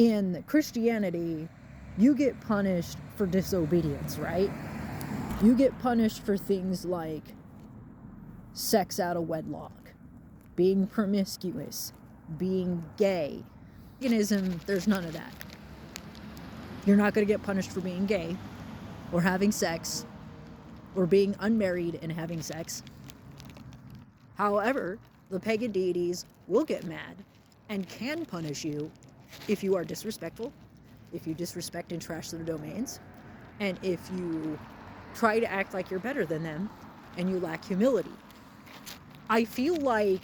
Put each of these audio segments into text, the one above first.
In Christianity, you get punished for disobedience, right? You get punished for things like sex out of wedlock, being promiscuous, being gay. Paganism, there's none of that. You're not going to get punished for being gay or having sex or being unmarried and having sex. However, the pagan deities will get mad and can punish you if you are disrespectful, if you disrespect and trash their domains, and if you try to act like you're better than them and you lack humility. I feel like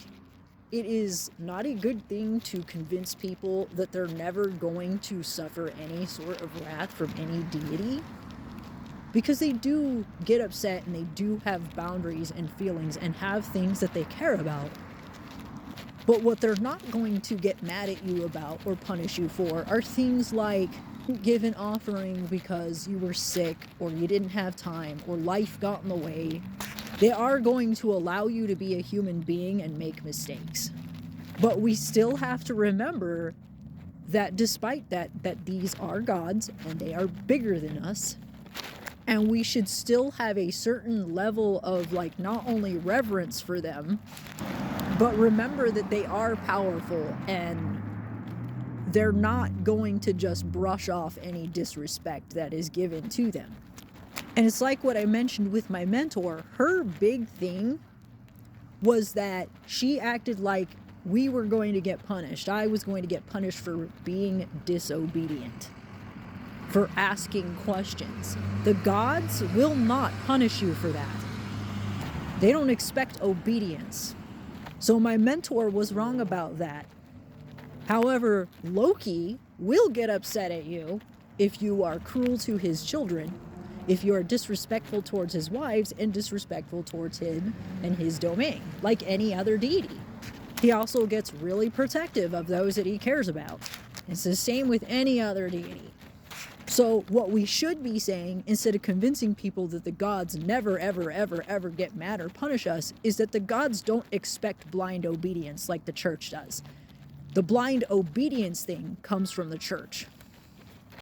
it is not a good thing to convince people that they're never going to suffer any sort of wrath from any deity, because they do get upset and they do have boundaries and feelings and have things that they care about. But what they're not going to get mad at you about or punish you for are things like give an offering because you were sick or you didn't have time or life got in the way. They are going to allow you to be a human being and make mistakes. But we still have to remember that despite that these are gods and they are bigger than us, and we should still have a certain level of not only reverence for them, but remember that they are powerful and they're not going to just brush off any disrespect that is given to them. And it's like what I mentioned with my mentor. Her big thing was that she acted like we were going to get punished. I was going to get punished for being disobedient, for asking questions. The gods will not punish you for that. They don't expect obedience. So my mentor was wrong about that. However, Loki will get upset at you if you are cruel to his children, if you are disrespectful towards his wives and disrespectful towards him and his domain, like any other deity. He also gets really protective of those that he cares about. It's the same with any other deity. So what we should be saying, instead of convincing people that the gods never, ever, ever, ever get mad or punish us, is that the gods don't expect blind obedience like the church does. The blind obedience thing comes from the church.